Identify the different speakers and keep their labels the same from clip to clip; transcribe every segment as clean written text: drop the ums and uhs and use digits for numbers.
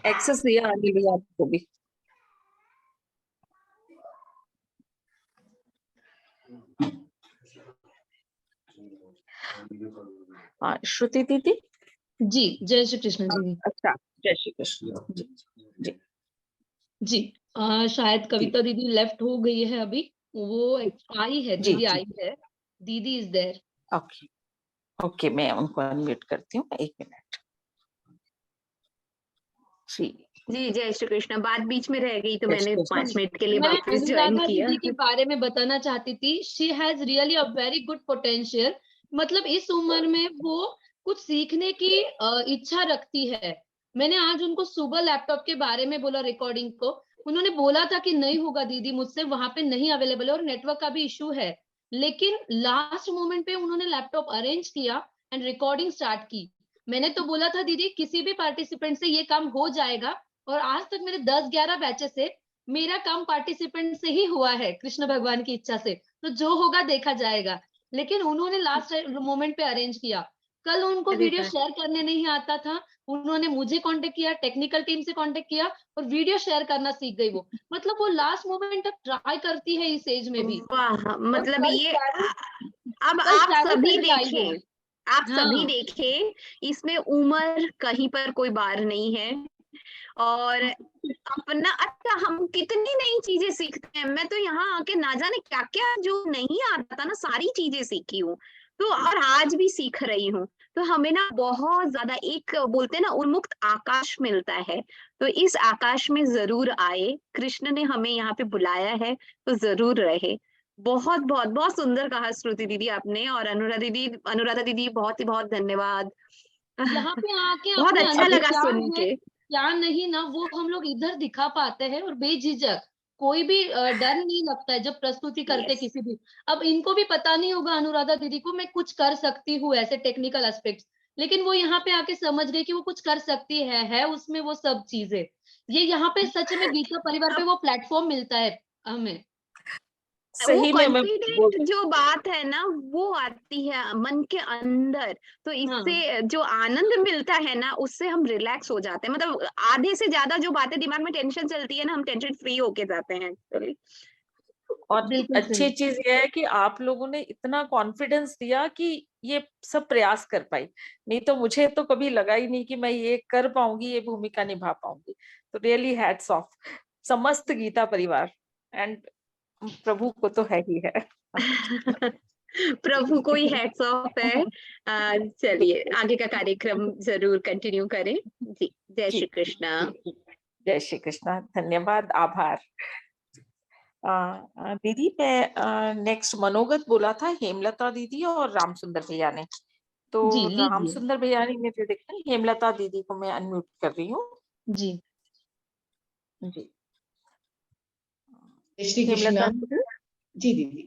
Speaker 1: Access दिया hallelujah आपको भी। श्रुति दीदी।
Speaker 2: जी, जय श्री कृष्ण दीदी।
Speaker 1: अच्छा, जय श्री कृष्ण जी। जी
Speaker 2: जी शायद कविता दीदी लेफ्ट हो गई है अभी, वो आई है,
Speaker 1: जी,
Speaker 2: दीदी
Speaker 1: जी।
Speaker 2: आई है, दीदी इज देयर।
Speaker 1: ओके ओके, मैं उनको अनम्यूट करती हूँ, 1 मिनट। जी
Speaker 3: जी, जय श्री कृष्ण। बात बीच में रह गई तो
Speaker 1: जय श्री
Speaker 3: मैंने
Speaker 1: कृष्ण।
Speaker 3: 5 मिनट के लिए
Speaker 2: मैं
Speaker 3: वापस ज्वाइन
Speaker 2: अनुराधा
Speaker 3: किया।
Speaker 2: दीदी के बारे में बताना चाहती थी, she has really a very good potential. मतलब इस उम्र में वो कुछ सीखने की इच्छा रखती है। मैंने आज उनको सुबह लैपटॉप के बारे में बोला रिकॉर्डिंग को, उन्होंने बोला था कि नहीं होगा दीदी मुझसे, वहां पे नहीं अवेलेबल है और नेटवर्क का भी इशू है, लेकिन लास्ट मोमेंट पे उन्होंने लैपटॉप अरेंज किया एंड रिकॉर्डिंग स्टार्ट की। मैंने तो बोला था दीदी किसी भी पार्टिसिपेंट से ये काम हो जाएगा, और आज तक मेरे 10-11 बैचेस से मेरा काम पार्टिसिपेंट से ही हुआ है, कृष्ण भगवान की इच्छा से, तो जो होगा देखा जाएगा। लेकिन उन्होंने लास्ट मोमेंट पे अरेंज किया। कल उनको
Speaker 3: अरे
Speaker 2: वीडियो
Speaker 3: वाह!
Speaker 2: शेयर करने नहीं आता था, उन्होंने मुझे कांटेक्ट किया, टेक्निकल टीम से कांटेक्ट किया और वीडियो शेयर करना सीख गई वो। मतलब वो लास्ट मोमेंट तक ट्राई करती है इस एज में भी।
Speaker 3: वाह!
Speaker 2: और
Speaker 3: मतलब
Speaker 2: कल
Speaker 3: ये
Speaker 2: ट्रैवल
Speaker 3: अब
Speaker 2: कल
Speaker 3: आप
Speaker 2: ट्रैवल
Speaker 3: सभी
Speaker 2: करके आई है।
Speaker 3: देखें, आप सभी
Speaker 2: हाँ
Speaker 3: देखें, इसमें उम्र कहीं पर कोई बार नहीं है। और अपना अच्छा हम कितनी नई चीजें सीखते हैं। मैं तो यहाँ आके ना जाने क्या-क्या जो नहीं आता था ना, सारी चीजें सीखी हूँ। तो और आज भी सीख रही हूँ। तो हमें ना बहुत ज़्यादा एक बोलते हैं ना उन्मुक्त आकाश मिलता है। तो इस आकाश में ज़रूर आए, कृष्ण ने हमें यहाँ पे बुलाया है, तो ज़रूर रहे। बहुत-बहुत, बहुत सुंदर कहा श्रुति दीदी आपने, और अनुराधा दीदी बहुत ही बहुत धन्यवाद।
Speaker 2: यहाँ पे आके
Speaker 3: बहुत
Speaker 2: अपने
Speaker 3: अच्छा
Speaker 2: अंदर
Speaker 3: लगा
Speaker 2: क्या
Speaker 3: सुन
Speaker 2: है
Speaker 3: के।
Speaker 2: क्या नहीं ना, वो हम लोग इधर दिखा पाते हैं और बेझिझक, कोई भी डर नहीं लगता है जब प्रस्तुति करते
Speaker 3: यस।
Speaker 2: किसी भी। अब इनको भी पता नहीं होगा अनुराधा दीदी को मैं कुछ कर सकती हूँ ऐसे टेक्निकल एस्पेक्ट्स, लेकिन वो यहाँ पे आके समझ गई कि वो कुछ कर सकती है उसमें वो सब चीजें। ये यहाँ पे सच में गीता परिवार पे वो प्लेटफॉर्म मिलता है हमें।
Speaker 3: वो
Speaker 1: सही में मैं
Speaker 3: कॉन्फिडेंट जो बात है ना, वो आती है मन के अंदर। तो
Speaker 2: हाँ
Speaker 3: इससे जो आनंद मिलता है ना, उससे हम रिलैक्स हो जाते हैं। मतलब आधे से ज्यादा जो बातें दिमाग में टेंशन चलती है ना, हम टेंशन फ्री होके जाते हैं एक्चुअली।
Speaker 1: और
Speaker 2: बिल्कुल
Speaker 1: अच्छी
Speaker 2: सही।
Speaker 1: चीज ये है कि आप लोगों ने इतना कॉन्फिडेंस दिया कि ये सब प्रयास कर पाई। नहीं तो मुझे तो कभी लगा ही नहीं कि मैं ये कर पाऊंगी, ये भूमिका निभा पाऊंगी। तो रियली हैट्स ऑफ समस्त गीता परिवार, एंड प्रभु को तो है ही है।
Speaker 3: प्रभु को ही हैट्स ऑफ है। चलिए आगे का कार्यक्रम जरूर कंटिन्यू करें। जी, जय
Speaker 1: जी
Speaker 3: श्री कृष्ण।
Speaker 1: जी, जय श्री कृष्ण, धन्यवाद, आभार। दीदी मैं नेक्स्ट मनोगत बोला था हेमलता दीदी और राम सुंदर भैया ने, तो
Speaker 2: जी
Speaker 1: राम
Speaker 2: लीजिए।
Speaker 1: सुंदर भैया ने मुझे देखा, हेमलता दीदी को मैं अनम्यूट कर रही हूँ।
Speaker 2: जी
Speaker 1: जी
Speaker 4: जय श्री
Speaker 1: हेमलता
Speaker 4: कृष्णा।
Speaker 1: दीदी।
Speaker 4: जी दीदी।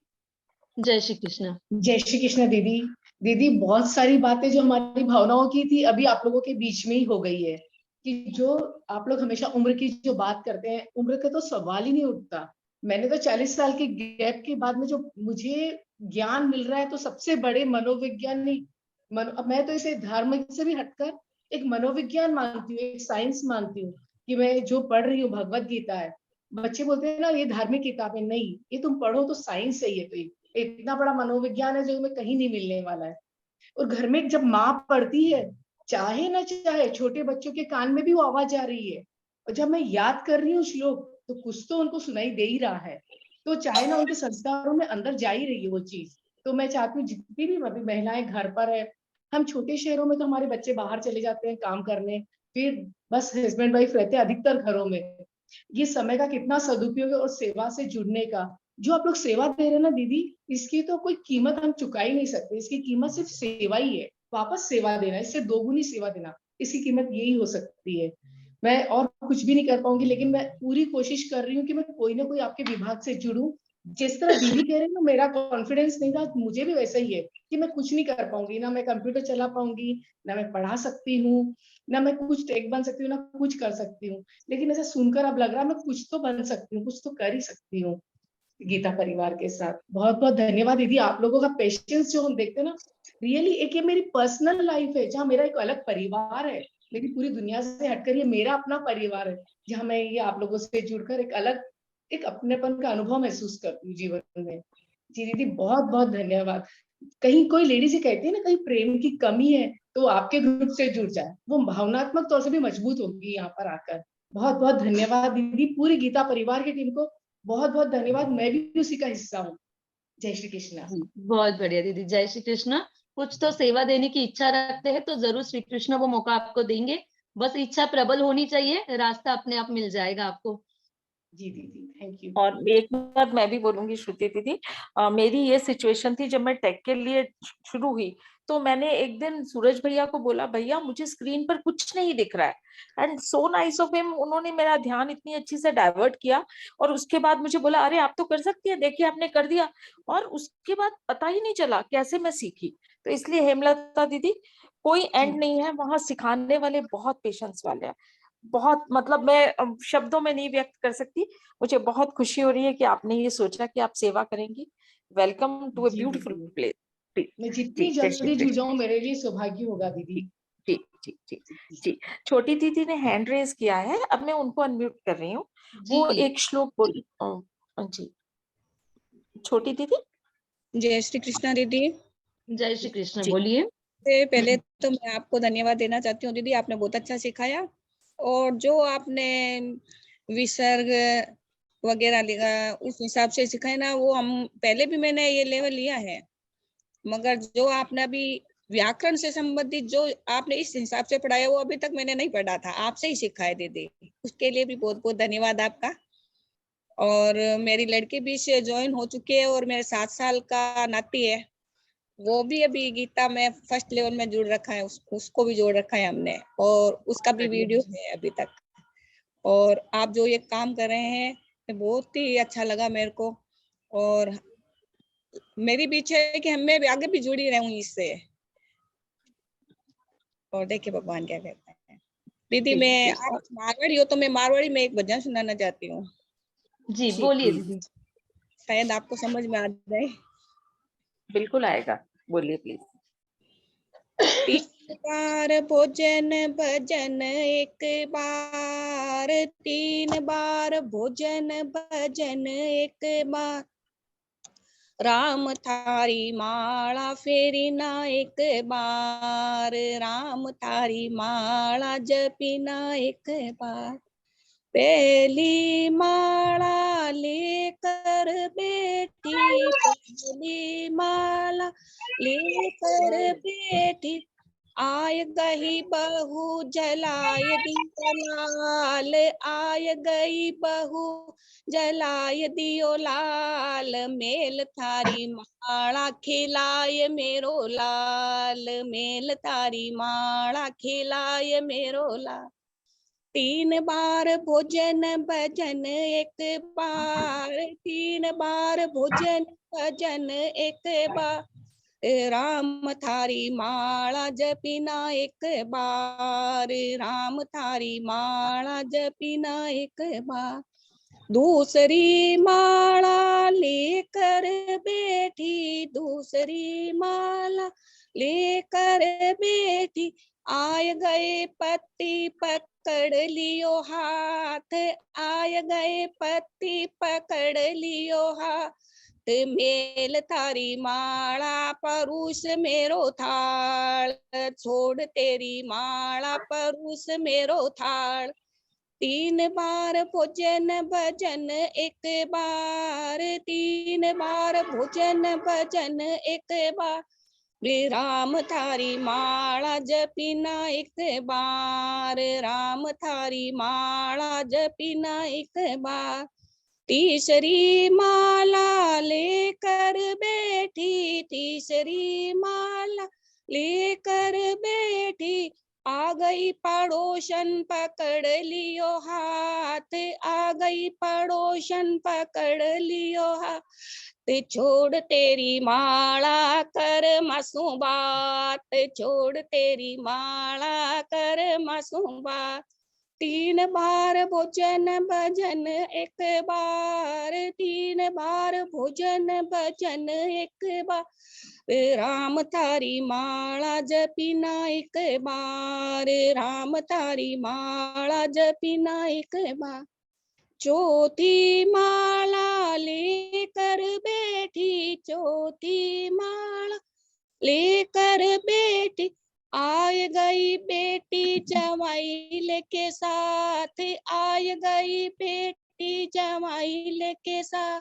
Speaker 2: जय श्री कृष्ण।
Speaker 4: जय श्री कृष्णा दीदी। दीदी बहुत सारी बातें जो हमारी भावनाओं की थी अभी आप लोगों के बीच में ही हो गई है, कि जो आप लोग हमेशा उम्र की जो बात करते हैं, उम्र का तो सवाल ही नहीं उठता। मैंने तो 40 साल के गैप के बाद में जो मुझे ज्ञान मिल रहा है, तो सबसे बड़े मनोवैज्ञानिक अब मैं तो इसे धर्म से भी हटकर एक मनोविज्ञान मानती हूँ, एक साइंस मानती हूँ, कि मैं जो पढ़ रही हूँ भगवत गीता है। बच्चे बोलते हैं ना ये धार्मिक किताब है, नहीं, ये तुम पढ़ो तो साइंस है। ये तो इतना बड़ा मनोविज्ञान है जो हमें कहीं नहीं मिलने वाला है। और घर में जब माँ पढ़ती है, चाहे ना चाहे छोटे बच्चों के कान में भी वो आवाज आ रही है, और जब मैं याद कर रही हूँ श्लोक, तो कुछ तो उनको सुनाई दे ही रहा है। तो चाहे ना उनके संस्कारों में अंदर जा ही रही है वो चीज। तो मैं चाहती हूँ जितनी भी अभी महिलाएं घर पर है, हम छोटे शहरों में तो हमारे बच्चे बाहर चले जाते हैं काम करने, फिर बस हस्बैंड वाइफ रहते हैं अधिकतर घरों में। ये समय का कितना सदुपयोग है और सेवा से जुड़ने का। जो आप लोग सेवा दे रहे हैं ना दीदी, इसकी तो कोई कीमत हम चुका ही नहीं सकते। इसकी कीमत सिर्फ सेवा ही है, वापस सेवा देना, इससे दोगुनी सेवा देना, इसकी कीमत यही हो सकती है। मैं और कुछ भी नहीं कर पाऊंगी, लेकिन मैं पूरी कोशिश कर रही हूँ कि मैं कोई ना कोई आपके विभाग से जुड़ूं। जिस तरह दीदी कह रहे हैं ना, मेरा कॉन्फिडेंस नहीं था, मुझे भी वैसा ही है कि मैं कुछ नहीं कर पाऊंगी, ना मैं कंप्यूटर चला पाऊंगी, ना मैं पढ़ा सकती हूँ, ना मैं कुछ टेक बन सकती हूँ, ना कुछ कर सकती हूँ। लेकिन ऐसा सुनकर अब लग रहा है मैं कुछ तो बन सकती हूँ, कुछ तो कर ही सकती हूँ गीता परिवार के साथ। बहुत बहुत धन्यवाद दीदी, आप लोगों का पेशेंस जो हम देखते हैं ना, रियली एक ये मेरी पर्सनल लाइफ है जहाँ मेरा एक अलग परिवार है, लेकिन पूरी दुनिया से हटकर ये मेरा अपना परिवार है, जहाँ मैं ये आप लोगों से जुड़कर एक अलग एक अपनेपन का अनुभव महसूस करती हूँ जीवन में। जी दीदी, बहुत बहुत धन्यवाद। कहीं कोई लेडीज ये कहती है ना, कहीं प्रेम की कमी है तो आपके ग्रुप से जुड़ जाए, वो भावनात्मक तौर से भी मजबूत होगी यहाँ पर आकर। बहुत बहुत धन्यवाद दीदी, पूरी गीता परिवार की टीम को बहुत बहुत धन्यवाद। मैं भी उसी का हिस्सा हूँ। जय श्री कृष्ण।
Speaker 2: जी, बहुत बढ़िया दीदी, जय श्री कृष्ण। कुछ तो सेवा देने की इच्छा रखते हैं तो जरूर श्री कृष्ण वो मौका आपको देंगे। बस इच्छा प्रबल होनी चाहिए, रास्ता अपने आप मिल जाएगा आपको।
Speaker 4: जी दीदी, थैंक यू।
Speaker 1: और एक बात मैं भी बोलूंगी श्रुति दीदी, मेरी ये सिचुएशन थी जब मैं टेक के लिए शुरू हुई, तो मैंने एक दिन सूरज भैया को बोला, भैया मुझे स्क्रीन पर कुछ नहीं दिख रहा है। And so nice of him, उन्होंने मेरा ध्यान इतनी अच्छी से डाइवर्ट किया और उसके बाद मुझे बोला, अरे आप तो कर सकती है, देखिए आपने कर दिया। और उसके बाद पता ही नहीं चला कैसे मैं सीखी। तो इसलिए हेमलता दीदी, कोई एंड नहीं है, वहां सिखाने वाले बहुत पेशेंस वाले हैं। बहुत मतलब मैं शब्दों में नहीं व्यक्त कर सकती। मुझे बहुत खुशी हो रही है कि आपने ये सोचा कि आप सेवा करेंगी। वेलकम टू अ
Speaker 4: जी
Speaker 1: ब्यूटीफुल
Speaker 4: दीदी,
Speaker 1: प्लेस।
Speaker 4: मैं जितनी
Speaker 1: जी, जय श्री
Speaker 4: जल्दी जुड़
Speaker 1: कृष्ण।
Speaker 4: जाऊं मेरे लिए सौभाग्य होगा दीदी।
Speaker 1: जी जी जी जी जी। छोटी दीदी ने हैंड रेज किया है, अब मैं उनको अनम्यूट कर रही हूँ।
Speaker 2: जी
Speaker 1: वो एक श्लोक बोल जी, छोटी दीदी।
Speaker 5: जय श्री कृष्णा दीदी।
Speaker 2: जय श्री कृष्ण,
Speaker 1: जी
Speaker 2: बोलिए।
Speaker 5: से पहले तो मैं आपको धन्यवाद देना चाहती हूँ दीदी, आपने बहुत अच्छा सिखाया। और जो आपने विसर्ग वगैरह उस हिसाब से सिखाया ना, वो हम पहले भी मैंने ये लेवल लिया है, मगर जो आपने अभी व्याकरण से संबंधित जो आपने इस हिसाब से पढ़ाया वो अभी तक मैंने नहीं पढ़ा था, आपसे ही सीखा है दीदी। उसके लिए भी बहुत बहुत धन्यवाद आपका। और मेरी लड़की भी से ज्वाइन हो चुकी है और मेरे 7 साल का नाती है, वो भी अभी गीता में फर्स्ट लेवल में जुड़ रखा है, उसको भी जोड़ रखा है हमने, और उसका भी वीडियो है अभी तक। और आप जो ये काम कर रहे हैं बहुत ही अच्छा लगा मेरे को, और मेरी भी इच्छा है कि मैं भी आगे भी जुड़ी रहूं इससे। और देखिए भगवान क्या कहते हैं। दीदी मैं, आप मारवाड़ी हो तो मैं मारवाड़ी में एक भजन सुनाना चाहती हूँ।
Speaker 2: जी बोलिए दीदी।
Speaker 5: शायद आपको समझ में आ जाए।
Speaker 1: बिल्कुल आएगा, बोलिए प्लीज।
Speaker 5: 3 बार भोजन भजन एक बार, 3 बार भोजन भजन एक बार, राम थारी माला फेरी ना एक बार, राम थारी माला जपी ना एक बार। पहली माला लेकर बेटी, पहली माला लेकर बेटी, आय गई बहू जलाय दियो लाल, आय गई बहू जलाय दियो लाल, मेल थारी माला खिलाय मेरो लाल, मेल थारी माला खिलाय मेरो लाल। 3 बार भोजन भजन एक बार, 3 बार भोजन भजन एक बार, राम थारी माला जपीना एक बार, राम थारी माला जपीना एक बार। दूसरी माला लेकर बैठी, दूसरी माला लेकर बैठी, आय गए पति पकड़ लियो हाथ, आय गए पति पकड़ लियो हाथ, मेल थारी माला परूस मेरो थाल, छोड़ तेरी माला परूस मेरो थाल। 3 बार भोजन भजन एक बार, 3 बार भोजन भजन एक बार, राम थारी माला जपीना एक बार, राम थारी माला जपीना एक बार। तीसरी माला लेकर बैठी, तीसरी माला लेकर बैठी, आ गई पड़ोसन पकड़ लियो हाथ, आ गई पड़ोसन पकड़ लियो हाथ, छोड़ तेरी माला कर मासूम बात, छोड़ तेरी माला कर मासूम बात। तीन बार भोजन भजन एक बार, तीन बार भोजन भजन एक बार, राम थारी माला जपीना एक बार, राम थारी माला जपीना एक बार। चौथी माला लेकर बैठी, चौथी माला लेकर बैठी, आय गई बेटी जमाइल के साथ, आय गई बेटी जमाइल के साथ,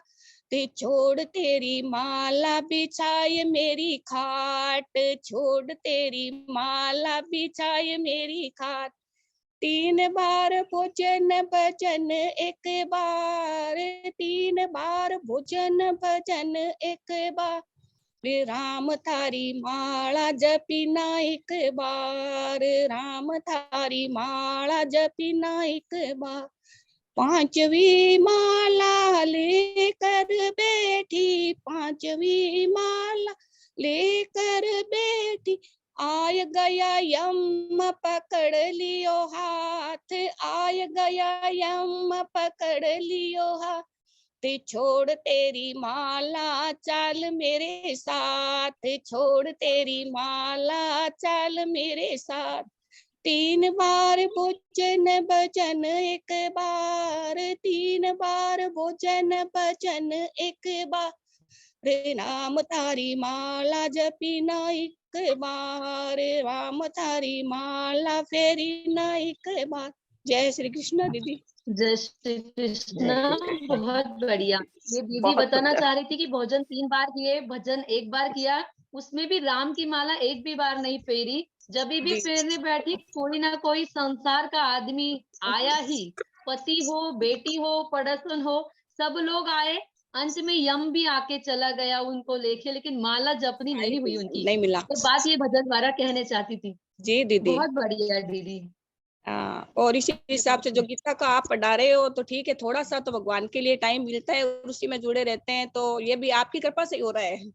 Speaker 5: छोड़ तेरी माला बिछाए मेरी खाट, छोड़ तेरी माला बिछाए मेरी खाट। तीन बार भोजन भजन एक बार, तीन बार भोजन भजन एक बार, राम थारी माला जपीना एक बार, राम थारी माला जपीना एक बार। पांचवी माला लेकर बैठी, पांचवी माला लेकर बैठी, आय गया यम पकड़ लियो हाथ, आय गया यम पकड़ लियो हाथ, छोड़ तेरी माला चाल मेरे साथ, छोड़ तेरी माला चाल मेरे साथ। तीन बार भोजन भजन एक बार, तीन बार भोजन भजन एक बार, राम थारी माला जपीना एक बार, राम थारी माला फेरीना एक बार। जय श्री कृष्ण दीदी।
Speaker 2: जय श्री कृष्ण। बहुत बढ़िया। ये दीदी
Speaker 1: बहुत
Speaker 2: बताना
Speaker 1: बढ़िया।
Speaker 2: चाह रही थी कि भोजन 3 बार किए, भजन 1 बार किया, उसमें भी राम की माला एक भी बार नहीं फेरी। जब भी
Speaker 5: जी।
Speaker 2: फेरने बैठी कोई ना कोई संसार का आदमी आया ही, पति हो, बेटी हो, पड़ोसन हो, सब लोग आए। अंत में यम भी आके चला गया उनको लेके, लेकिन माला जपनी नहीं हुई उनकी।
Speaker 5: नहीं मिला।
Speaker 2: ये बात ये भजन द्वारा कहने चाहती थी।
Speaker 5: जी दीदी।
Speaker 2: बहुत बढ़िया दीदी।
Speaker 5: हाँ, और इसी हिसाब से जो गीता का आप पढ़ा रहे हो तो ठीक है, थोड़ा सा तो भगवान के लिए टाइम मिलता है और उसी में जुड़े रहते हैं, तो ये भी आपकी कृपा से ही हो रहा है।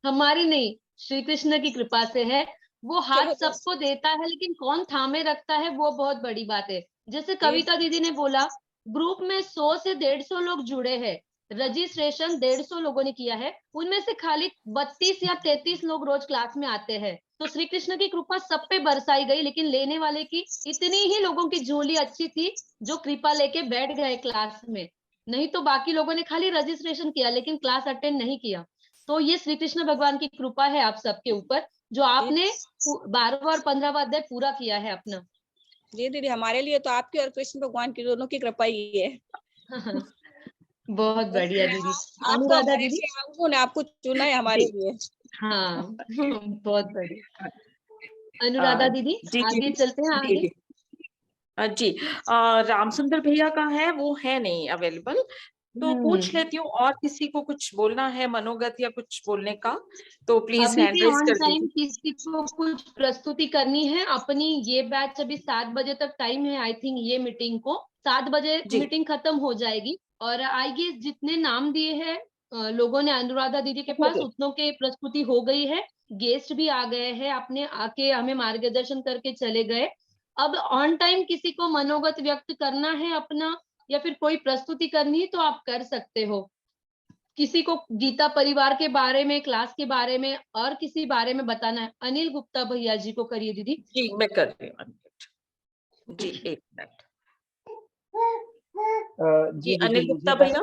Speaker 2: हमारी नहीं, श्री कृष्ण की कृपा से है। वो हाथ
Speaker 5: चलो
Speaker 2: सबको देता है, लेकिन कौन थामे रखता है वो बहुत बड़ी बात है। जैसे कविता दीदी ने बोला, ग्रुप में 100 से 150 लोग जुड़े हैं, रजिस्ट्रेशन 150 लोगों ने किया है, उनमें से खाली 32 या 33 लोग रोज क्लास में आते हैं। तो श्री कृष्ण की कृपा सब पे बरसाई गई, लेकिन लेने वाले की इतनी ही लोगों की झोली अच्छी थी जो कृपा लेके बैठ गए क्लास में। नहीं तो बाकी लोगों ने खाली रजिस्ट्रेशन किया, लेकिन क्लास अटेंड नहीं किया। तो ये श्री कृष्ण भगवान की कृपा है आप सबके ऊपर, जो आपने 12वां और 15वां अध्याय पूरा किया है अपना।
Speaker 5: जी दीदी, हमारे लिए तो आपकी और कृष्ण भगवान की दोनों की कृपा ही है।
Speaker 2: बहुत बढ़िया दीदी।
Speaker 5: आप तो
Speaker 2: अनुराधा
Speaker 5: हमारे
Speaker 2: दीदी।
Speaker 5: से आंखों ने आपको चुना है हमारे लिए।
Speaker 2: हाँ बहुत बढ़िया। अनुराधा दीदी
Speaker 1: जी
Speaker 2: आगे चलते हैं
Speaker 1: जी
Speaker 2: आगे।
Speaker 1: जी जी। रामसुंदर भैया का है, वो है नहीं अवेलेबल, तो पूछ लेती हूँ और किसी को कुछ बोलना है, मनोगत या कुछ बोलने का, तो प्लीज
Speaker 2: अभी
Speaker 1: हैंड
Speaker 2: भी
Speaker 1: रेज
Speaker 2: ऑन
Speaker 1: कर
Speaker 2: टाइम
Speaker 1: दीजिए।
Speaker 2: किसी को कुछ प्रस्तुति करनी है अपनी, ये बैच अभी 7 बजे तक टाइम है आई थिंक, ये मीटिंग को 7 बजे
Speaker 1: जी
Speaker 2: मीटिंग खत्म हो जाएगी। और आई गेस जितने नाम दिए हैं लोगों ने अनुराधा दीदी के पास, उतनों के प्रस्तुति हो गई है। गेस्ट भी आ गए हैं, अपने आके हमें मार्गदर्शन करके चले गए। अब ऑन टाइम किसी को मनोगत व्यक्त करना है अपना, या फिर कोई प्रस्तुति करनी है तो आप कर सकते हो। किसी को गीता परिवार के बारे में, क्लास के बारे में और किसी बारे में बताना है, अनिल गुप्ता भैया जी को करिए दीदी।
Speaker 1: जी, मैं कर रही हूँ जी, एक मिनट। जी
Speaker 6: जी
Speaker 1: अनिल
Speaker 6: दीदी,
Speaker 1: गुप्ता भैया।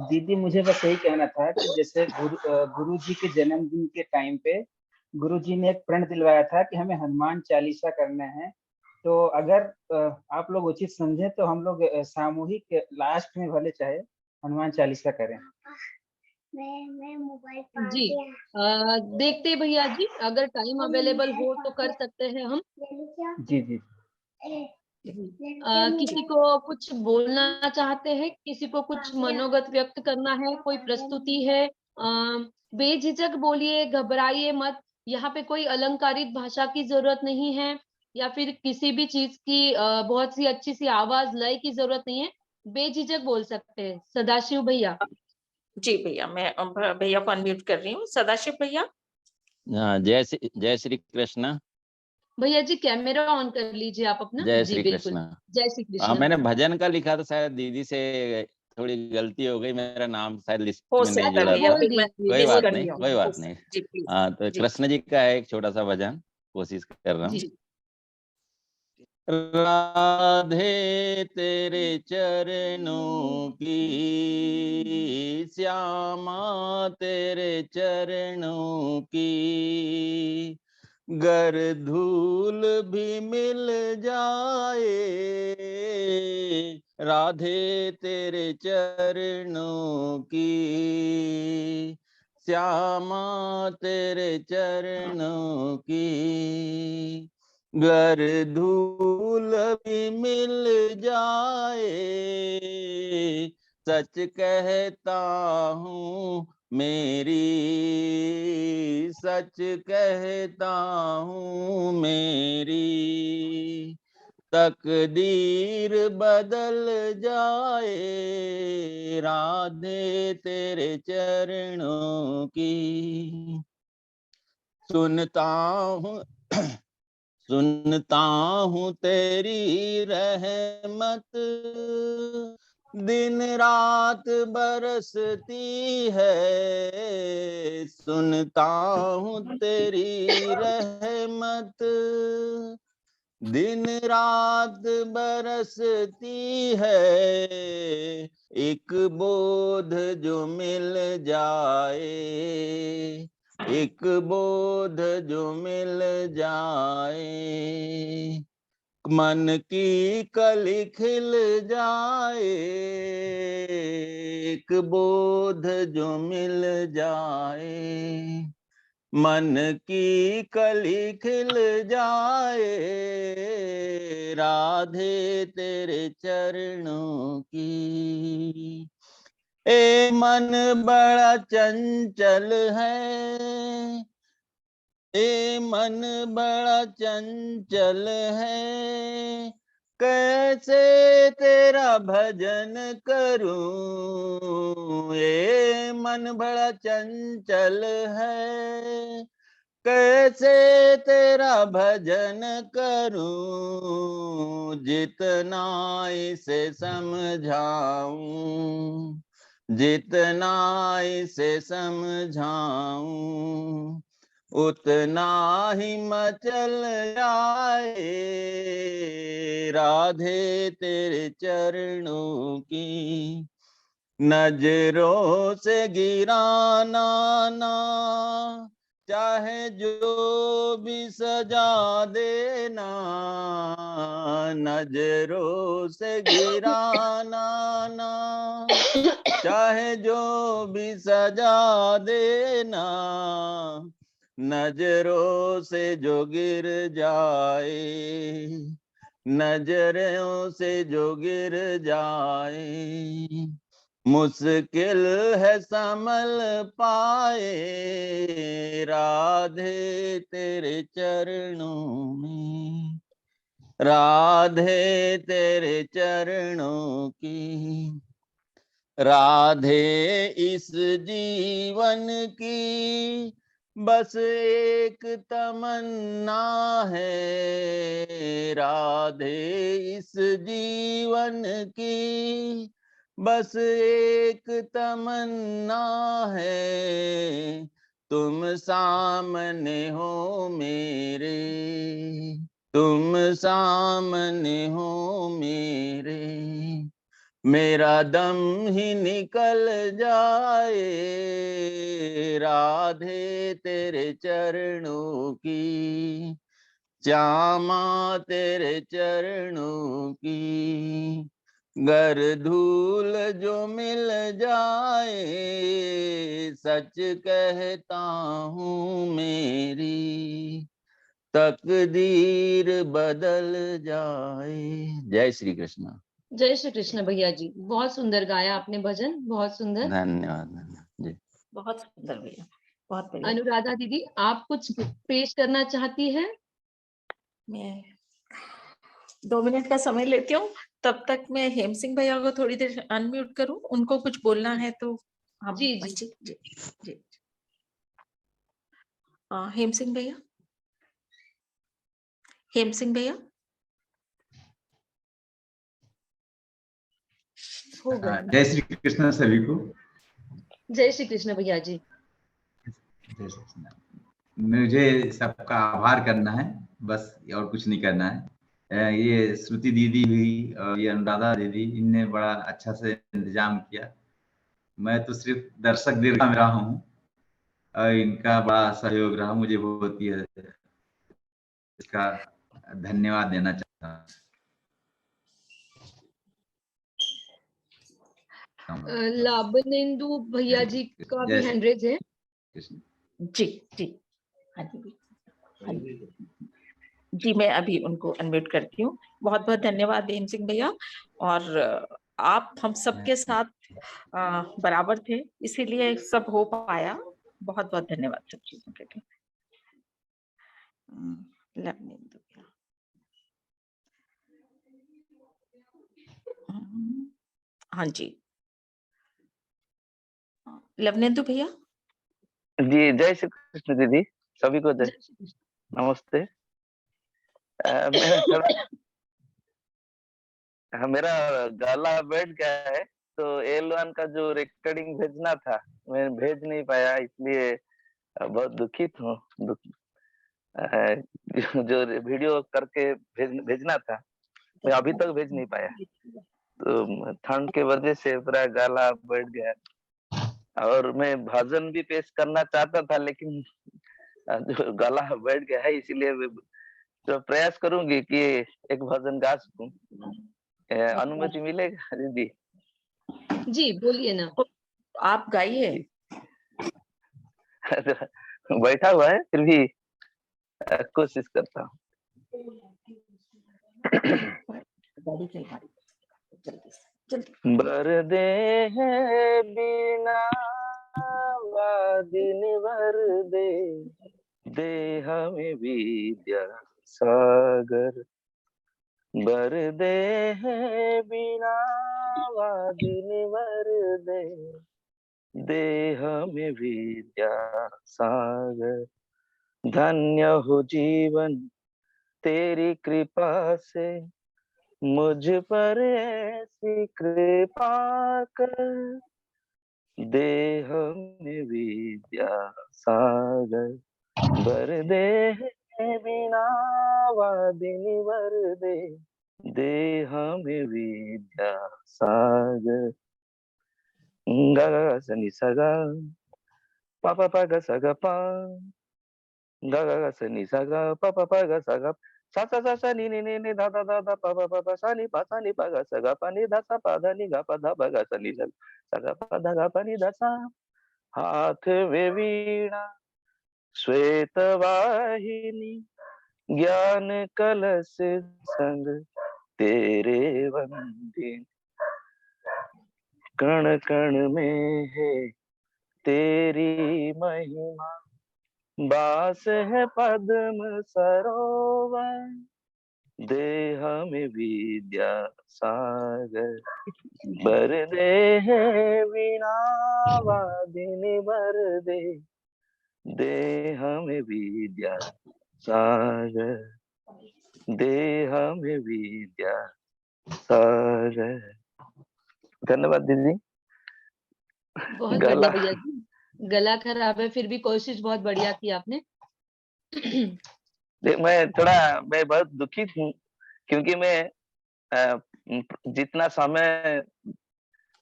Speaker 6: दीदी मुझे बस यही कहना था कि जैसे गुरु जी के जन्मदिन के टाइम पे गुरु जी ने एक प्रण दिलवाया था कि हमें हनुमान चालीसा करना है। तो अगर आप लोग उचित समझे तो हम लोग सामूहिक लास्ट में भले चाहे हनुमान चालीसा करें।
Speaker 2: मैं मोबाइल जी देखते भैया जी, अगर टाइम अवेलेबल हो तो कर सकते हैं हम।
Speaker 6: जी जी।
Speaker 2: किसी को कुछ बोलना चाहते हैं, किसी को कुछ मनोगत व्यक्त करना है, कोई प्रस्तुति है, बेझिझक बोलिए, घबराइए मत। यहाँ पे कोई अलंकारित भाषा की जरूरत नहीं है, या फिर किसी भी चीज की बहुत सी अच्छी सी आवाज लय की जरूरत नहीं है, बेझिझक बोल सकते हैं। सदाशिव भैया।
Speaker 1: जी भैया, मैं भैया को अनम्यूट कर रही हूँ। सदाशिव भैया।
Speaker 7: जय श्री कृष्ण।
Speaker 2: भैया जी कैमरा ऑन कर लीजिए आप अपना।
Speaker 7: जय
Speaker 2: जी
Speaker 7: श्री
Speaker 2: बिल्कुल।
Speaker 7: कृष्ण।
Speaker 2: जय श्री कृष्ण।
Speaker 7: मैंने भजन का लिखा था, शायद दीदी से थोड़ी गलती हो गई, मेरा नाम शायद लिस्ट
Speaker 1: हो
Speaker 7: में नहीं
Speaker 1: सकता है
Speaker 7: जुड़ा
Speaker 1: भैया,
Speaker 7: था।
Speaker 1: फिर मैं
Speaker 7: कोई
Speaker 2: बोल
Speaker 7: बात
Speaker 2: दीजिए।
Speaker 7: नहीं,
Speaker 2: बोल
Speaker 7: कोई
Speaker 2: दीजिए।
Speaker 7: बात नहीं।
Speaker 1: जी प्लीज।
Speaker 7: हाँ, तो
Speaker 1: जी
Speaker 7: कृष्ण जी का है एक छोटा सा भजन, कोशिश कर रहा हूँ।
Speaker 2: जी
Speaker 7: राधे तेरे चरणों की, श्यामा तेरे चरणों की, गर धूल भी मिल जाए, राधे तेरे चरणों की, श्यामा तेरे चरणों की, गर धूल भी मिल जाए, सच कहता हूँ मेरी, सच कहता हूँ मेरी, तकदीर बदल जाए, राधे तेरे चरणों की। सुनता हूँ सुनता हूँ तेरी रहमत, दिन रात बरसती है, सुनता हूँ तेरी रहमत, दिन रात बरसती है, एक बोध जो मिल जाए, एक बोध जो मिल जाए, मन की कली खिल जाए, एक बोध जो मिल जाए, मन की कली खिल जाए, राधे तेरे चरणों की। ए मन बड़ा चंचल है, ए मन बड़ा चंचल है, कैसे तेरा भजन करूं, ए मन बड़ा चंचल है, कैसे तेरा भजन करूं, जितना इसे समझाऊं, जितना इसे समझाऊं, उतना ही मचल जाए, राधे तेरे चरणों की। नजरों से गिराना ना, चाहे जो भी सजा देना, नजरों से गिराना ना, चाहे जो भी सजा देना, नजरों से जो गिर जाए, नजरों से जो गिर जाए, मुश्किल है संभल पाए, राधे तेरे चरणों में, राधे तेरे चरणों की। राधे इस जीवन की बस एक तमन्ना है, राधे इस जीवन की बस एक तमन्ना है, तुम सामने हो मेरे, तुम सामने हो मेरे, मेरा दम ही निकल जाए, राधे तेरे चरणों की, श्यामा तेरे चरणों की, गर धूल जो मिल जाए, सच कहता हूँ मेरी, तकदीर बदल जाए। जय श्री कृष्ण।
Speaker 2: जय श्री कृष्ण भैया जी, बहुत सुंदर गाया आपने भजन, बहुत सुंदर।
Speaker 7: धन्यवाद जी।
Speaker 1: बहुत सुंदर भैया, बहुत बढ़िया।
Speaker 2: अनुराधा दीदी आप कुछ पेश करना चाहती है?
Speaker 1: मैं 2 मिनट का समय लेती हूँ, तब तक मैं हेम सिंह भैया को थोड़ी देर अनम्यूट करूं, उनको कुछ बोलना है तो हम।
Speaker 2: जी जी
Speaker 1: जी जी जी। हेम सिंह भैया। हेम सिंह भैया हो गया।
Speaker 8: जय श्री कृष्ण सभी को।
Speaker 2: जय श्री कृष्ण भैया जी।
Speaker 8: जय श्री कृष्ण। मुझे सबका आभार करना है बस, और कुछ नहीं करना है। ये श्रुति दीदी हुई और ये अनुराधा दीदी, इनने बड़ा अच्छा से इंतजाम किया। मैं तो सिर्फ दर्शक दीर्घा में रहा हूँ और इनका बड़ा सहयोग रहा, मुझे बहुत ही इसका धन्यवाद देना चाहता हूँ।
Speaker 2: लाबनेंदु भैया जी का भी हैंड रेज है।
Speaker 1: जी जी, हाँ जी, हाँ जी, मैं अभी उनको अनम्यूट करती हूँ। बहुत बहुत धन्यवाद हेम सिंह भैया। और आप हम सबके साथ बराबर थे, इसीलिए सब हो पाया। बहुत बहुत धन्यवाद सब चीजों के लिए। लवनेंदु भैया, हाँ जी, लवनेंदु भैया।
Speaker 9: जी जय श्री कृष्ण दीदी, सभी को जय नमस्ते। मेरा गला बैठ गया है, तो L1 का जो रिकॉर्डिंग भेजना था मैं भेज नहीं पाया, इसलिए बहुत दुखित हूँ। जो वीडियो करके भेजना था मैं अभी तक भेज नहीं पाया, तो ठंड के वजह से पूरा गला बैठ गया। और मैं भजन भी पेश करना चाहता था, लेकिन जो गला बैठ गया है, इसीलिए तो प्रयास करूंगी कि एक भजन गा सकूं। अनुमति मिलेगा दीदी?
Speaker 2: जी बोलिए ना।
Speaker 1: आप गाइए।
Speaker 9: बैठा हुआ है, फिर भी कोशिश करता हूँ। बरदे है बिना वादिन वरदे, दे हमें विद्या सागर। बरदे है बिना वादिन वरदे, दे हमें विद्या सागर। धन्य हो जीवन तेरी कृपा से, मुझ पर ऐसी कृपा कर, दे हमें विद्या सागर। बर दे बिना वादिनी वर दे हमें विद्या सागर। गा गा सनी सगा पा पा पा गा सा गा पा, गा गा गा सनी सगा पा पा पा गा सा गा, सा सा सा सा नी नी नी नी धा धा धा धा पा पा पा पा सा नी पा गा सा गा पा नी धा सा पा धा नी गा पा धा पा गा सा नी सा गा पा धा गा पा नी धा सा। हाथ में वीणा श्वेत वाहिनी, ज्ञान कलश संग तेरे वंदे। कण कण में है तेरी महिमा, बास है पद्म सरोवर, दे हमें विद्या सागर। बर दे है वीणा वादिनी बर दे हमें विद्या सागर, दे हमें विद्या सागर। धन्यवाद दीदी।
Speaker 2: बहुत बढ़िया भैया जी, गला खराब है फिर भी कोशिश बहुत बढ़िया की आपने।
Speaker 9: मैं बहुत दुखित हूँ, क्योंकि मैं जितना समय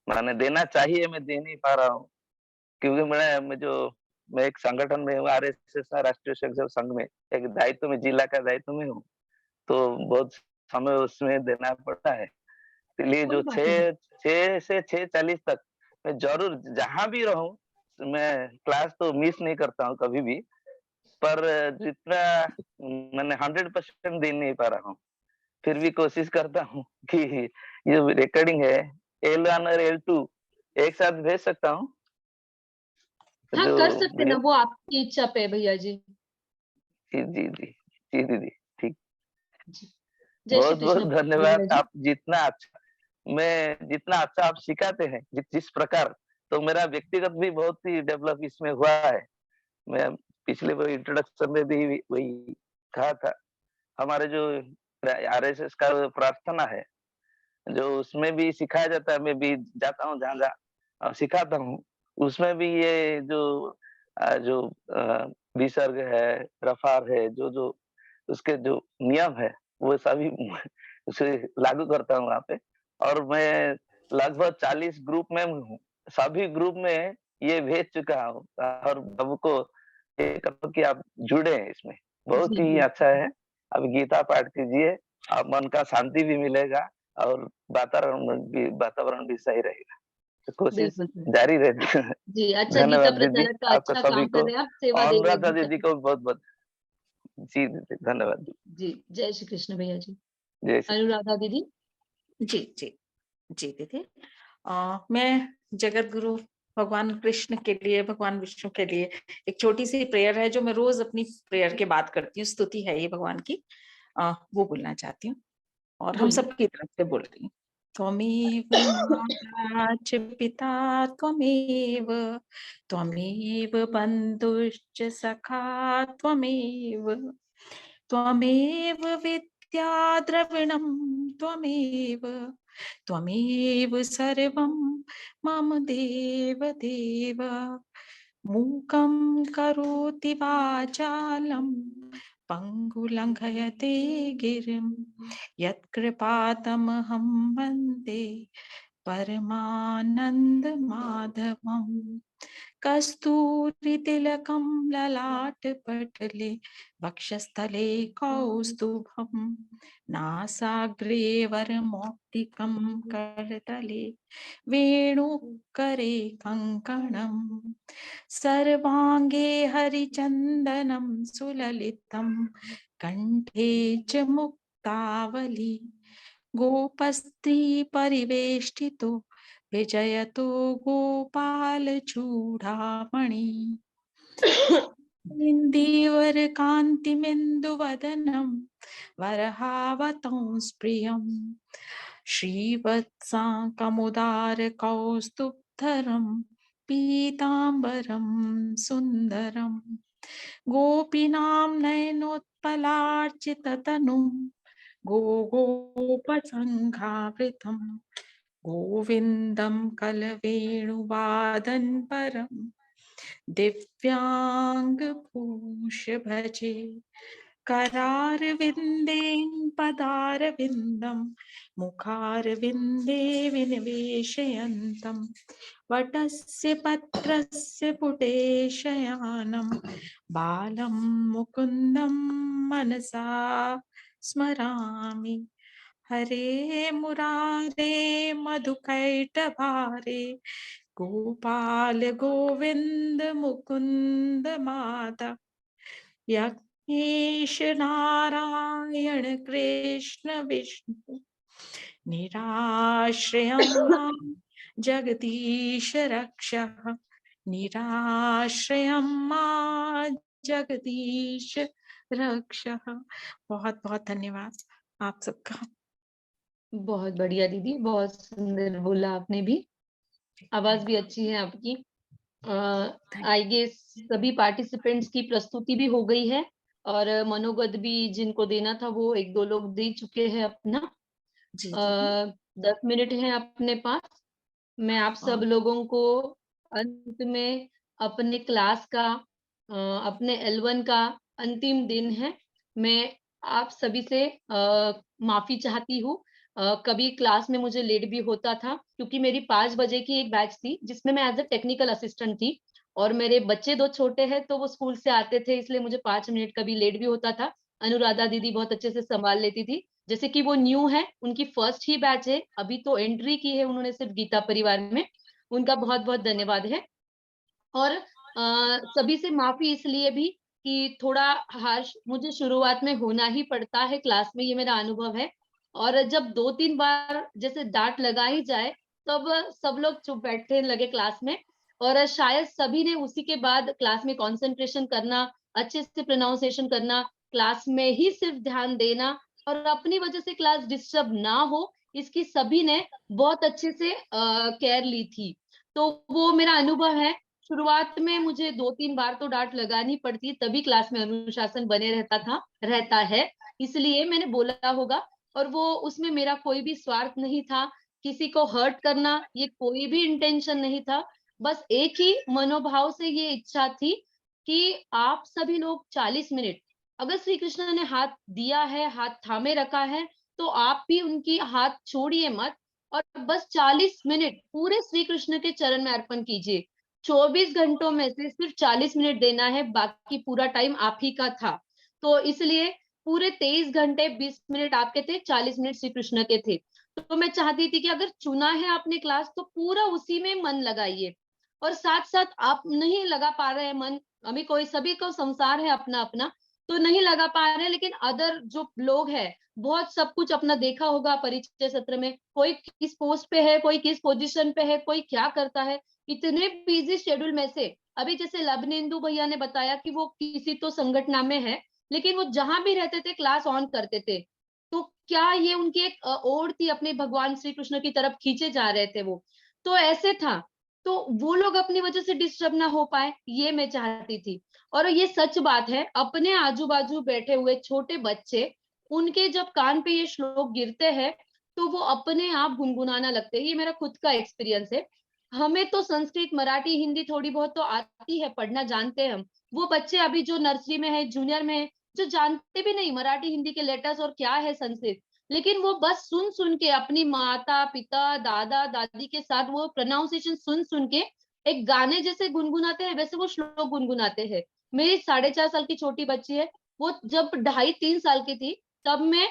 Speaker 9: मैंने देना चाहिए मैं दे नहीं पा रहा हूँ, क्योंकि मैं एक संगठन में हूँ, RSS राष्ट्रीय स्वयंसेवक संघ में एक दायित्व में, जिला का दायित्व में हूँ, तो बहुत समय उसमें देना पड़ता है। इसलिए जो 6 से 6:40 तक मैं जरूर जहां भी रहूं, मैं क्लास तो मिस नहीं करता हूँ कभी भी, पर जितना मैंने 100% दे नहीं पा रहा हूँ। फिर भी कोशिश करता हूँ कि ये रिकॉर्डिंग है L1 और L2 एक साथ भेज सकता हूँ।
Speaker 2: हाँ कर सकते ना, वो आपकी इच्छा पे भैया जी।
Speaker 9: जी जी जी जी दीदी, ठीक।
Speaker 2: जय श्री
Speaker 9: बहुत बहुत
Speaker 2: कृष्ण
Speaker 9: धन्यवाद। आप जितना अच्छा आप सिखाते हैं, जिस प्रकार, तो मेरा व्यक्तिगत भी बहुत ही डेवलप इसमें हुआ है। मैं पिछले इंट्रोडक्शन में भी वही कहा था हमारे जो RSS का प्रार्थना है, जो उसमें भी सिखाया जाता है, मैं भी जाता हूँ जहाँ सिखाता हूँ, उसमें भी ये जो विसर्ग है, रफार है, जो उसके जो नियम है, वो सभी उसे लागू करता हूँ वहाँ पे। और मैं लगभग 40 ग्रुप में हूँ, सभी ग्रुप में ये भेज चुका हूँ और सबको ये कहता हूँ कि आप जुड़े हैं इसमें, बहुत
Speaker 2: जी
Speaker 9: ही
Speaker 2: जी
Speaker 9: अच्छा है। आप गीता पाठ कीजिए, आप मन का शांति भी मिलेगा और वातावरण भी सही रहेगा। तो कोशिश
Speaker 2: बिल्कुल सर।
Speaker 9: जारी रहती है।
Speaker 2: जी, अच्छा गीता
Speaker 9: धन्यवाद दीदी,
Speaker 2: प्रचारक का
Speaker 9: आपका
Speaker 2: अच्छा
Speaker 9: सभी
Speaker 2: काम कर
Speaker 9: को,
Speaker 2: रहे हैं आप, सेवा
Speaker 9: और
Speaker 2: दे रहे हैं
Speaker 9: अनुराधा
Speaker 2: गीता
Speaker 9: दीदी
Speaker 2: की।
Speaker 9: को बहुत-बहुत जी दीदी, धन्यवाद।
Speaker 2: जी, जय श्री कृष्ण भैया जी।
Speaker 9: जय श्री
Speaker 2: अनुराधा दीदी।
Speaker 1: जी जी जी दीदी। मैं जगत गुरु भगवान कृष्ण के लिए, भगवान विष्णु के लिए एक छोटी सी प्रेयर है जो मैं रोज अपनी प्रेयर के बाद करती हूँ, स्तुति है ये भगवान की, वो बोलना चाहती हूँ और हम
Speaker 2: बोलिए।
Speaker 1: सबकी तरफ से बोल रही हूँ। त्वमेव माता च पिता त्वमेव, त्वमेव बन्धुश्च सखा त्वमेव, त्वमेव विद्या द्रविणं त्वमेव, त्वमेव सर्वं मम देव देव। मूकं करोति वाचालं पङ्गुलङ्घयते गिरिं, यत्कृपातमहं वन्दे परमानन्दमाधवम्। कस्तूरितिलकं ललाटपटले वक्षस्थले कौस्तुभं, नासाग्रे वरमौक्तिकं करतले वेणुकरे कङ्कणम्, सर्वाङ्गे हरिचन्दनं सुललितं, कण्ठे च मुक्तावली, गोपस्त्री परिवेष्टितो विजयतो गोपालचूडामणि, इन्दीवर कान्तिमिन्दुवदनं वरहावतंस्प्रियं, श्रीवत्साङ्कमुदार कौस्तुभधरं पीताम्बरं सुन्दरं, गोपीनां नयनोत्पलार्चिततनुं गोपसङ्घावृतं, गोविन्दं कलवेणुवादनपरं दिव्याङ्गभूष भजे। करारविन्देन पदारविन्दं मुखारविन्दे विनिवेशयन्तं, वटस्य पत्रस्य पुटे शयानं बालं मुकुन्दं मनसा स्मरामि। हरे मुरारे मधुकैटभारे, गोपाल गोविंद मुकुंद माधव, यज्ञेश नारायण कृष्ण विष्णु, निराश्रयं मां जगदीश रक्षः, निराश्रयं मां जगदीश रक्षः। बहुत बहुत धन्यवाद आप सबका।
Speaker 2: बहुत बढ़िया दीदी, बहुत सुंदर बोला आपने भी, आवाज भी अच्छी है आपकी। आई गेस सभी पार्टिसिपेंट्स की प्रस्तुति भी हो गई है और मनोगत भी जिनको देना था वो 1-2 लोग दे चुके हैं अपना।
Speaker 1: जी
Speaker 2: 10 मिनट है अपने पास। मैं आप सब लोगों को अंत में अपने क्लास का अपने L1 का अंतिम दिन है, मैं आप सभी से माफी चाहती हूँ। कभी क्लास में मुझे लेट भी होता था क्योंकि मेरी 5 बजे की एक बैच थी जिसमें मैं एज ए टेक्निकल असिस्टेंट थी और मेरे बच्चे 2 छोटे हैं तो वो स्कूल से आते थे, इसलिए मुझे 5 मिनट कभी लेट भी होता था। अनुराधा दीदी बहुत अच्छे से संभाल लेती थी, जैसे कि वो न्यू है, उनकी फर्स्ट ही बैच है, अभी तो एंट्री की है उन्होंने सिर्फ गीता परिवार में, उनका बहुत बहुत धन्यवाद है। और सभी से माफी इसलिए भी कि थोड़ा हार्श मुझे शुरुआत में होना ही पड़ता है क्लास में, ये मेरा अनुभव है। और जब 2-3 बार जैसे डांट लगा ही जाए तब सब लोग चुप बैठने लगे क्लास में और शायद सभी ने उसी के बाद क्लास में कंसंट्रेशन करना, अच्छे से प्रोनाउंसिएशन करना, क्लास में ही सिर्फ ध्यान देना और अपनी वजह से क्लास डिस्टर्ब ना हो, इसकी सभी ने बहुत अच्छे से केयर ली थी। तो वो मेरा अनुभव है शुरुआत में मुझे 2-3 बार तो डांट लगानी पड़ती, तभी क्लास में अनुशासन बने रहता है, इसलिए मैंने बोला होगा। और वो उसमें मेरा कोई भी स्वार्थ नहीं था, किसी को हर्ट करना ये कोई भी इंटेंशन नहीं था। बस एक ही मनोभाव से ये इच्छा थी कि आप सभी लोग 40 मिनट, अगर श्री कृष्ण ने हाथ दिया है, हाथ थामे रखा है, तो आप भी उनकी हाथ छोड़िए मत और बस 40 मिनट पूरे श्री कृष्ण के चरण में अर्पण कीजिए। 24 घंटों में से सिर्फ 40 मिनट देना है, बाकी पूरा टाइम आप ही का था। तो इसलिए पूरे 23 घंटे 20 मिनट आपके थे, 40 मिनट श्री कृष्ण के थे। तो मैं चाहती थी कि अगर चुना है आपने क्लास तो पूरा उसी में मन लगाइए। और साथ साथ आप नहीं लगा पा रहे हैं मन, अभी कोई सभी को संसार है अपना अपना, तो नहीं लगा पा रहे हैं, लेकिन अदर जो लोग हैं बहुत सब कुछ अपना देखा होगा परिचय सत्र में, कोई किस पोस्ट पे है, कोई किस पोजीशन पे है, कोई क्या करता है, इतने बिजी शेड्यूल में से अभी जैसे लवनेंदु भैया ने बताया कि वो किसी तो संगठन में है, लेकिन वो जहां भी रहते थे क्लास ऑन करते थे। तो क्या ये उनकी एक ओर थी, अपने भगवान श्री कृष्ण की तरफ खींचे जा रहे थे वो, तो ऐसे था। तो वो लोग अपनी वजह से डिस्टर्ब ना हो पाए, ये मैं चाहती थी। और ये सच बात है, अपने आजू बाजू बैठे हुए छोटे बच्चे, उनके जब कान पे ये श्लोक गिरते हैं तो वो अपने आप गुनगुनाना लगते हैं। ये मेरा खुद का एक्सपीरियंस है। हमें तो संस्कृत, मराठी, हिंदी थोड़ी बहुत तो आती है, पढ़ना जानते हैं हम। वो बच्चे अभी जो नर्सरी में है, जूनियर में है, जो जानते भी नहीं मराठी हिंदी के लेटर्स और क्या है संस्कृत, लेकिन वो बस सुन सुन के अपनी माता पिता दादा दादी के साथ वो प्रोनाउंसिएशन सुन सुन के एक गाने जैसे गुनगुनाते हैं, वैसे वो श्लोक गुनगुनाते हैं। मेरी 4.5 साल की छोटी बच्ची है, वो जब 2.5-3 साल की थी तब मैं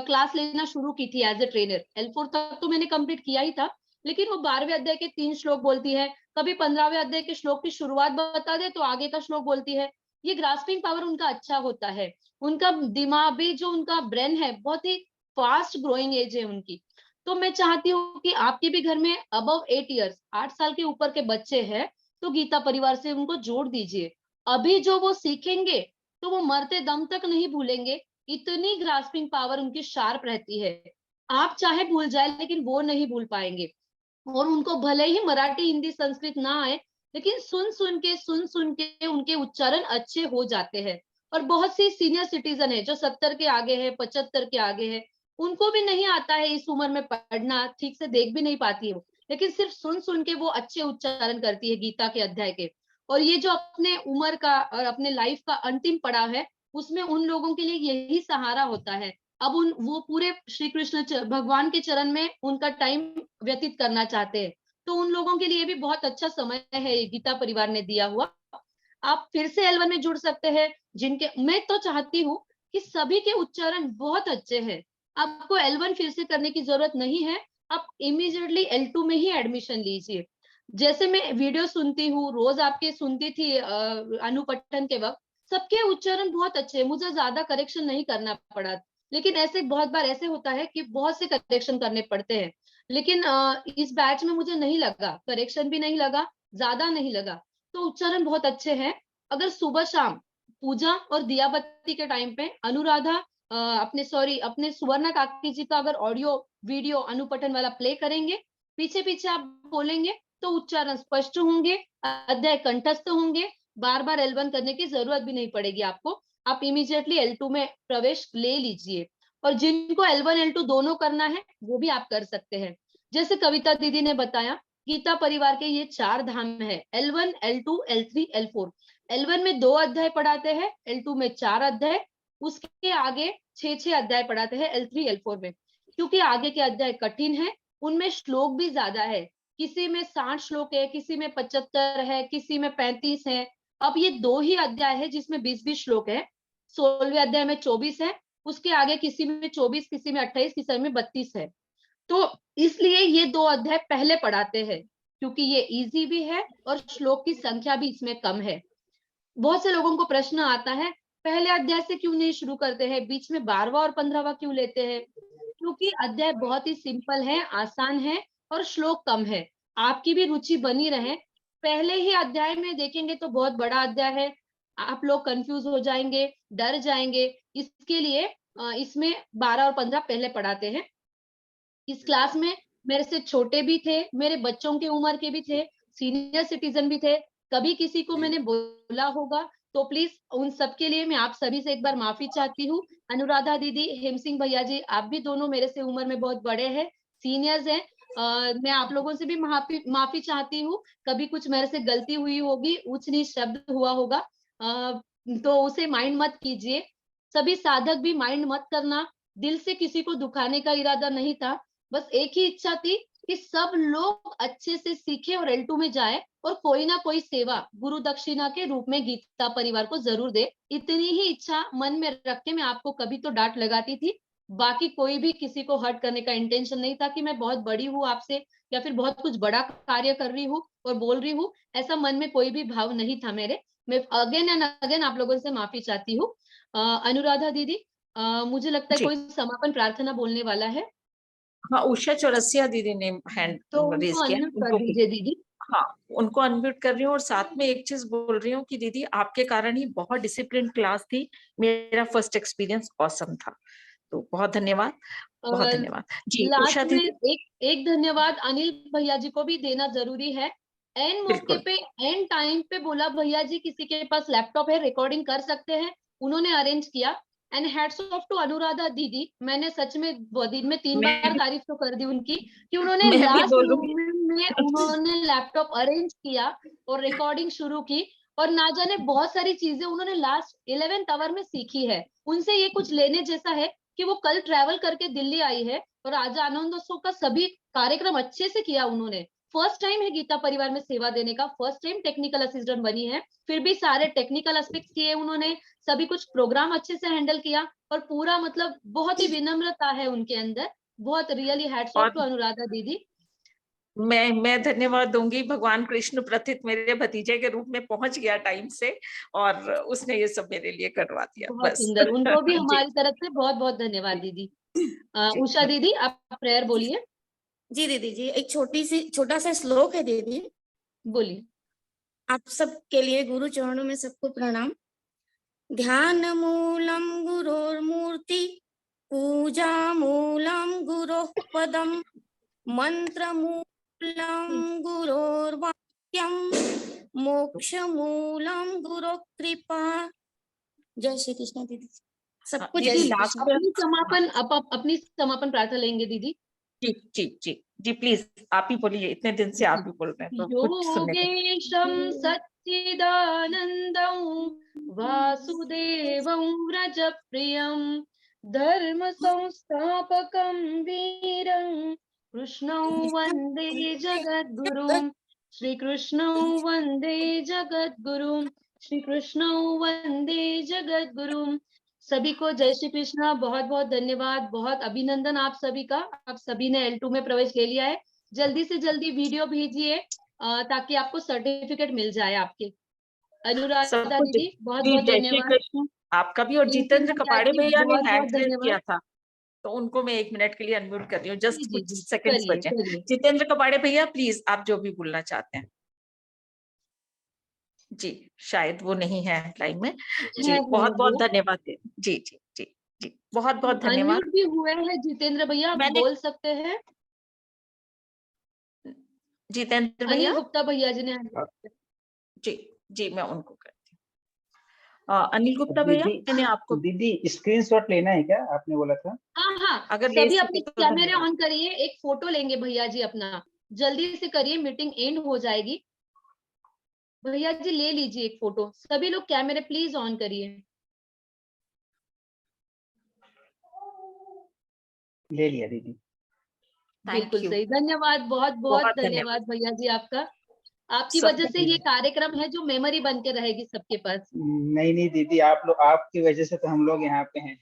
Speaker 2: क्लास लेना शुरू की थी एज ए ट्रेनर। L4 तक तो मैंने कंप्लीट किया ही था, लेकिन वो 12वें अध्याय के 3 श्लोक बोलती है, कभी 15वें अध्याय के श्लोक की शुरुआत बता दे तो आगे का श्लोक बोलती है। ये ग्रास्पिंग पावर उनका अच्छा होता है, उनका दिमागी जो उनका ब्रेन है बहुत ही फास्ट ग्रोइंग एज है उनकी। तो मैं चाहती हूँ कि आपके भी घर में अबव 8 इयर्स, 8 साल के ऊपर के बच्चे हैं, तो गीता परिवार से उनको जोड़ दीजिए। अभी जो वो सीखेंगे तो वो मरते दम तक नहीं भूलेंगे, इतनी ग्रास्पिंग पावर उनकी शार्प रहती है। आप चाहे भूल जाए लेकिन वो नहीं भूल पाएंगे। और उनको भले ही मराठी हिंदी संस्कृत ना आए, लेकिन सुन सुन के उनके उच्चारण अच्छे हो जाते हैं। और बहुत सी सीनियर सिटीजन है जो 70 के आगे है, 75 के आगे है, उनको भी नहीं आता है इस उम्र में पढ़ना, ठीक से देख भी नहीं पाती है वो, लेकिन सिर्फ सुन सुन के वो अच्छे उच्चारण करती है गीता के अध्याय के। और ये जो अपने उम्र का और अपने लाइफ का अंतिम पड़ाव है, उसमें उन लोगों के लिए यही सहारा होता है। अब वो पूरे श्री कृष्ण भगवान के चरण में उनका टाइम व्यतीत करना चाहते हैं, तो उन लोगों के लिए भी बहुत अच्छा समय है ये गीता परिवार ने दिया हुआ। आप फिर से L1 में जुड़ सकते हैं, जिनके, मैं तो चाहती हूँ कि सभी के उच्चारण बहुत अच्छे हैं, आपको L1 फिर से करने की जरूरत नहीं है, आप इमीडिएटली L2 में ही एडमिशन लीजिए। जैसे मैं वीडियो सुनती हूँ, रोज आपके सुनती थी अनुपठन के वक्त, सबके उच्चारण बहुत अच्छे हैं, मुझे ज्यादा करेक्शन नहीं करना पड़ा। लेकिन ऐसे बहुत बार ऐसे होता है कि बहुत से करेक्शन करने पड़ते हैं, लेकिन इस बैच में मुझे नहीं लगा, करेक्शन भी नहीं लगा, ज्यादा नहीं लगा, तो उच्चारण बहुत अच्छे हैं। अगर सुबह शाम पूजा और दिया बत्ती के टाइम पे अनुराधा अपने सुवर्णा काकी जी का अगर ऑडियो वीडियो अनुपठन वाला प्ले करेंगे, पीछे पीछे आप बोलेंगे, तो उच्चारण स्पष्ट होंगे, अध्याय कंठस्थ होंगे, बार बार L1 करने की जरूरत भी नहीं पड़ेगी आपको। आप इमीडिएटली L2 में प्रवेश ले लीजिए। और जिनको L1 L2 दोनों करना है वो भी आप कर सकते हैं। जैसे कविता दीदी ने बताया, गीता परिवार के ये 4 धाम है, L1 L2 L3 L4। L1 में 2 अध्याय पढ़ाते हैं, L2 में 4 अध्याय, उसके आगे 6 अध्याय पढ़ाते हैं L3 L4 में। क्योंकि आगे के अध्याय कठिन है, उनमें श्लोक भी ज्यादा है, किसी में 60 श्लोक है, किसी में 75 है, किसी में 35 है। अब ये 2 ही अध्याय है जिसमें 20-20 श्लोक है। 16वें अध्याय में 24 है, उसके आगे किसी में 24, किसी में 28, किसी में 32 है। तो इसलिए ये 2 अध्याय पहले पढ़ाते हैं, क्योंकि ये इजी भी है और श्लोक की संख्या भी इसमें कम है। बहुत से लोगों को प्रश्न आता है, पहले अध्याय से क्यों नहीं शुरू करते हैं, बीच में 12वां और 15वां क्यों लेते हैं? क्योंकि अध्याय बहुत ही सिंपल है, आसान है और श्लोक कम है। आपकी भी रुचि बनी रहे, पहले ही अध्याय में देखेंगे तो बहुत बड़ा अध्याय है, आप लोग कंफ्यूज हो जाएंगे, डर जाएंगे। इसके लिए इसमें 12 और 15 पहले पढ़ाते हैं। इस क्लास में मेरे से छोटे भी थे, मेरे बच्चों की उम्र के भी थे, सीनियर सिटीजन भी थे, कभी किसी को मैंने बोला होगा तो प्लीज उन सब के लिए मैं आप सभी से एक बार माफी चाहती हूँ। अनुराधा दीदी, हेम सिंह भैया जी, आप भी दोनों मेरे से उम्र में बहुत बड़े हैं, सीनियर्स हैं। मैं आप लोगों से भी माफी चाहती हूँ। कभी कुछ मेरे से गलती हुई होगी, ऊंच नीच शब्द हुआ होगा, तो उसे माइंड मत कीजिए। सभी साधक भी माइंड मत करना। दिल से किसी को दुखाने का इरादा नहीं था, बस एक ही इच्छा थी कि सब लोग अच्छे से सीखे और L2 में जाए और कोई ना कोई सेवा गुरु दक्षिणा के रूप में गीता परिवार को जरूर दे। इतनी ही इच्छा मन में रख के मैं आपको कभी तो डांट लगाती थी। बाकी कोई भी किसी को हर्ट करने का इंटेंशन नहीं था कि मैं बहुत बड़ी हूँ आपसे या फिर बहुत कुछ बड़ा कार्य कर रही हूँ और बोल रही हूँ। ऐसा मन में कोई भी भाव नहीं था मेरे। मैं अगेन एंड अगेन आप लोगों से माफी चाहती हूँ। अनुराधा दीदी, मुझे लगता है
Speaker 1: जी।
Speaker 2: कोई समापन प्रार्थना बोलने वाला है,
Speaker 1: हाँ, उषा चौरसिया दीदी ने हैंड
Speaker 2: तो
Speaker 1: रेज
Speaker 2: उनको
Speaker 1: किया,
Speaker 2: अनम्यूट कर
Speaker 1: उनको
Speaker 2: दीजिए दीदी।
Speaker 1: हाँ, उनको अनम्यूट कर रही हूँ। और साथ में एक चीज बोल रही हूँ कि दीदी आपके कारण ही बहुत डिसिप्लिन क्लास थी, मेरा फर्स्ट एक्सपीरियंस ऑसम था। तो बहुत धन्यवाद, बहुत
Speaker 2: और
Speaker 1: धन्यवाद जी। उषा
Speaker 2: लास्ट में
Speaker 1: दीदी,
Speaker 2: एक धन्यवाद अनिल भैया जी को भी देना जरूरी है। एन मौके
Speaker 1: बिल्कुल।
Speaker 2: पे, एन टाइम पे बोला भैया जी किसी के पास लैपटॉप है, रिकॉर्डिंग कर सकते हैं, उन्होंने अरेंज किया। And hats off to Anuradha दीदी, मैंने सच में दिन में 3
Speaker 1: मैं
Speaker 2: बार
Speaker 1: भी
Speaker 2: तारीफ तो कर दी उनकी कि उन्होंने
Speaker 1: मैं भी
Speaker 2: लास्ट
Speaker 1: बोलूंगी।
Speaker 2: मोमेंट में उन्होंने लैपटॉप अरेंज किया और रिकॉर्डिंग शुरू की। और ना जाने बहुत सारी चीजें उन्होंने लास्ट 11th आवर में सीखी है। उनसे ये कुछ लेने जैसा है कि वो कल ट्रैवल करके दिल्ली आई है और आज आनंदोत्सव का सभी कार्यक्रम अच्छे से किया उन्होंने। फर्स्ट टाइम है गीता परिवार में सेवा देने का, फर्स्ट टाइम टेक्निकल असिस्टेंट बनी है, फिर भी सारे टेक्निकल एस्पेक्ट्स किए उन्होंने, सभी कुछ प्रोग्राम अच्छे से हैंडल किया और पूरा मतलब बहुत ही विनम्रता है उनके अंदर। बहुत रियली हैट्स ऑफ
Speaker 1: और
Speaker 2: टू अनुराधा दीदी।
Speaker 1: मैं धन्यवाद दूंगी। भगवान कृष्ण प्रथित मेरे भतीजे के रूप में पहुंच गया टाइम से, और उसने ये सब मेरे लिए करवा दिया,
Speaker 2: बहुत
Speaker 1: बस।
Speaker 2: सुंदर, उनको भी
Speaker 1: जी
Speaker 2: हमारी तरफ से बहुत बहुत धन्यवाद दीदी।
Speaker 1: जी।
Speaker 2: उषा दीदी, आप प्रेयर बोलिए।
Speaker 10: जी दीदी जी, एक छोटा सा श्लोक है दीदी।
Speaker 2: बोलिए।
Speaker 10: आप सबके लिए गुरु चरणों में सबको प्रणाम। ध्यान मूलम गुरोर्मूर्ति, पूजा मूलम गुरोः पदम, मंत्र मूलम गुरोर्वाक्यम, मोक्ष मूलम गुरोः कृपा। जय श्री कृष्ण दीदी, सबको जय
Speaker 1: दीदी
Speaker 10: श्री
Speaker 1: लास्ट
Speaker 10: कृष्ण।
Speaker 1: में
Speaker 2: अपनी समापन प्रार्थना लेंगे दीदी।
Speaker 1: जी जी जी जी, प्लीज आप ही बोलिए, इतने दिन से आप ही बोल रहे हैं तो कुछ सुनने को।
Speaker 2: योगेशं सच्चिदानन्दं वासुदेवं व्रजप्रियं धर्म संस्थापकं वीरं कृष्णं वन्दे जगद्गुरुं। श्रीकृष्णं वन्दे जगद्गुरुं, श्रीकृष्णं वन्दे जगद्गुरुं। सभी को जय श्री कृष्णा, बहुत बहुत धन्यवाद, बहुत अभिनंदन आप सभी का। आप सभी ने L2 में प्रवेश ले लिया है। जल्दी से जल्दी वीडियो भेजिए ताकि आपको सर्टिफिकेट मिल जाए आपके। अनुराधा
Speaker 1: सबको
Speaker 2: दीदी बहुत
Speaker 1: जी,
Speaker 2: बहुत
Speaker 1: जय श्री
Speaker 2: धन्यवाद।
Speaker 1: कृष्ण आपका भी। और जितेंद्र कपाड़े
Speaker 2: जी
Speaker 1: भैया ने
Speaker 2: बहुत बहुत
Speaker 1: हैंड रेज
Speaker 2: धन्यवाद।
Speaker 1: किया था, तो उनको मैं 1 मिनट के लिए अनम्यूट कर रही हूँ,
Speaker 2: जी
Speaker 1: जस्ट
Speaker 2: जी
Speaker 1: कुछ
Speaker 2: जी,
Speaker 1: सेकंड्स
Speaker 2: करिए
Speaker 1: बचे।
Speaker 2: करिए।
Speaker 1: जितेंद्र कपाड़े भैया प्लीज, आप जो भी बोलना चाहते हैं। जी, शायद वो नहीं है लाइन में। जी, बहुत बहुत धन्यवाद। जी जी जी जी, बहुत बहुत धन्यवाद।
Speaker 2: अनम्यूट भी हुए हैं जितेंद्र भैया, आप
Speaker 1: मैंने
Speaker 2: बोल सकते हैं।
Speaker 1: जितेंद्र भैया,
Speaker 2: अनिल गुप्ता भैया जी ने।
Speaker 1: जी जी, मैं उनको करती हूँ। अनिल गुप्ता भैया,
Speaker 6: दीदी
Speaker 1: मैंने आपको
Speaker 6: दीदी स्क्रीनशॉट लेना है क्या, आपने बोला था?
Speaker 2: हाँ हाँ,
Speaker 1: अगर ले
Speaker 2: सभी
Speaker 1: सके
Speaker 2: अपनी
Speaker 1: तो
Speaker 2: कैमरे
Speaker 1: धन्यवाद।
Speaker 2: ऑन करिए, एक फोटो लेंगे भैया जी अपना। जल्दी से करिए, मीटिंग एंड हो जाएगी। भैया जी ले लीजिए एक फोटो, सभी लोग कैमरे प्लीज ऑन करिए।
Speaker 6: ले लिया दीदी।
Speaker 2: बिल्कुल
Speaker 1: यू,
Speaker 2: सही, धन्यवाद, बहुत बहुत
Speaker 1: बहुत धन्यवाद।
Speaker 2: धन्यवाद भैया जी आपका। आपकी वजह
Speaker 1: सबका
Speaker 2: से ये कार्यक्रम है जो मेमोरी बन के रहेगी सबके पास।
Speaker 6: नहीं नहीं दीदी, आप लोग, आपकी वजह से तो हम लोग यहाँ पे हैं।